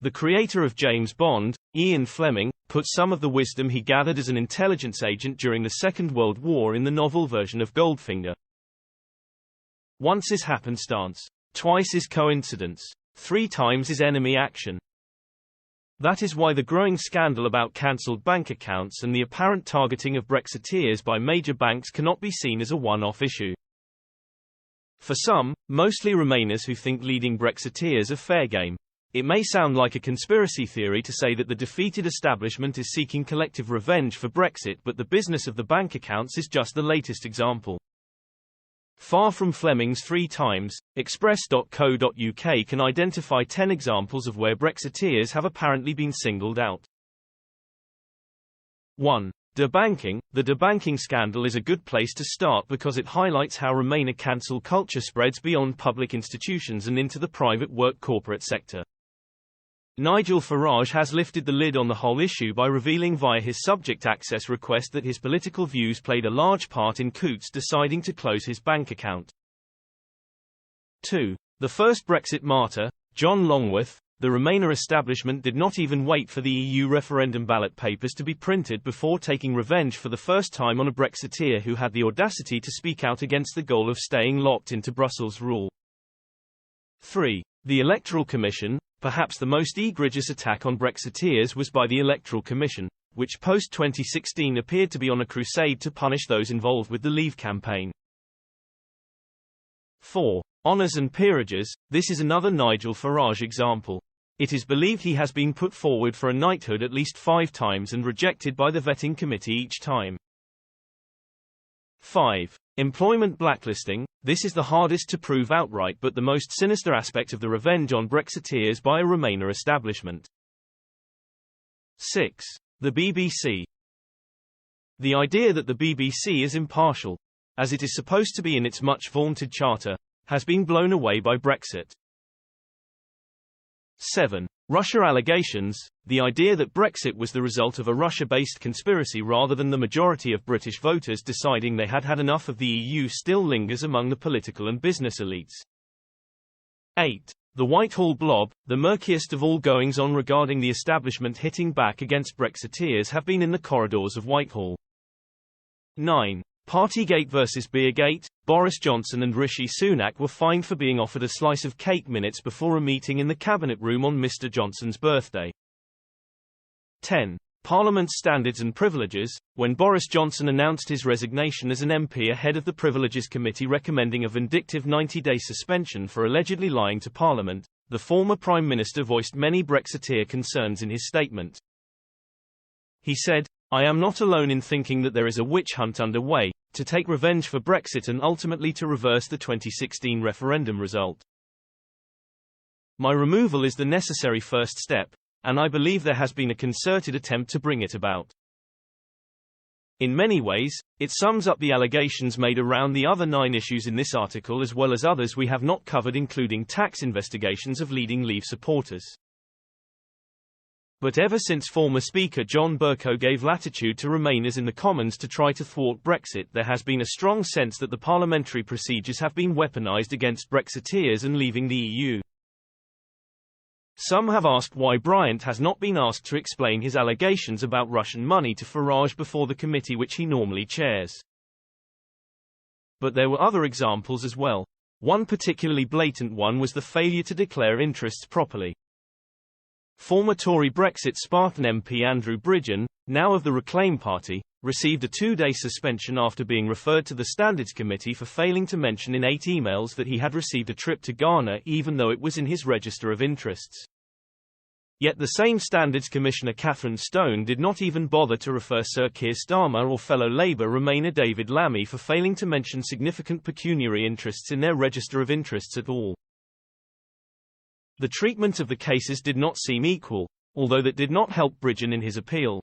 The creator of James Bond, Ian Fleming, put some of the wisdom he gathered as an intelligence agent during the Second World War in the novel version of Goldfinger. Once is happenstance, twice is coincidence, 3 times is enemy action. That is why the growing scandal about cancelled bank accounts and the apparent targeting of Brexiteers by major banks cannot be seen as a one-off issue. For some, mostly Remainers who think leading Brexiteers are fair game, it may sound like a conspiracy theory to say that the defeated establishment is seeking collective revenge for Brexit, but the business of the bank accounts is just the latest example. Far from Fleming's 3 times, Express.co.uk can identify 10 examples of where Brexiteers have apparently been singled out. 1. Debanking. The debanking scandal is a good place to start because it highlights how Remainer cancel culture spreads beyond public institutions and into the private work corporate sector. Nigel Farage has lifted the lid on the whole issue by revealing via his subject access request that his political views played a large part in Coutts deciding to close his bank account. 2. The first Brexit martyr, John Longworth. The Remainer establishment did not even wait for the EU referendum ballot papers to be printed before taking revenge for the first time on a Brexiteer who had the audacity to speak out against the goal of staying locked into Brussels rule. 3. The Electoral Commission. Perhaps the most egregious attack on Brexiteers was by the Electoral Commission, which post-2016 appeared to be on a crusade to punish those involved with the Leave campaign. 4. Honours and peerages. This is another Nigel Farage example. It is believed he has been put forward for a knighthood at least 5 times and rejected by the vetting committee each time. 5. Employment blacklisting. This is the hardest to prove outright but the most sinister aspect of the revenge on Brexiteers by a Remainer establishment. 6. The BBC. The idea that the BBC is impartial, as it is supposed to be in its much vaunted charter, has been blown away by Brexit. 7. Russia allegations. The idea that Brexit was the result of a Russia-based conspiracy rather than the majority of British voters deciding they had had enough of the EU still lingers among the political and business elites. 8. The Whitehall blob. The murkiest of all goings-on regarding the establishment hitting back against Brexiteers have been in the corridors of Whitehall. 9. Partygate versus Beergate. Boris Johnson and Rishi Sunak were fined for being offered a slice of cake minutes before a meeting in the Cabinet Room on Mr. Johnson's birthday. 10. Parliament's standards and privileges. When Boris Johnson announced his resignation as an MP ahead of the Privileges Committee recommending a vindictive 90-day suspension for allegedly lying to Parliament, the former Prime Minister voiced many Brexiteer concerns in his statement. He said, "I am not alone in thinking that there is a witch hunt underway, to take revenge for Brexit and ultimately to reverse the 2016 referendum result. My removal is the necessary first step, and I believe there has been a concerted attempt to bring it about." In many ways, it sums up the allegations made around the other 9 issues in this article as well as others we have not covered, including tax investigations of leading Leave supporters. But ever since former Speaker John Bercow gave latitude to Remainers in the Commons to try to thwart Brexit, there has been a strong sense that the parliamentary procedures have been weaponised against Brexiteers and leaving the EU. Some have asked why Bryant has not been asked to explain his allegations about Russian money to Farage before the committee which he normally chairs. But there were other examples as well. One particularly blatant one was the failure to declare interests properly. Former Tory Brexit Spartan MP Andrew Bridgen, now of the Reclaim Party, received a 2-day suspension after being referred to the Standards Committee for failing to mention in 8 emails that he had received a trip to Ghana even though it was in his register of interests. Yet the same Standards Commissioner Catherine Stone did not even bother to refer Sir Keir Starmer or fellow Labour Remainer David Lammy for failing to mention significant pecuniary interests in their register of interests at all. The treatment of the cases did not seem equal, although that did not help Bridgen in his appeal.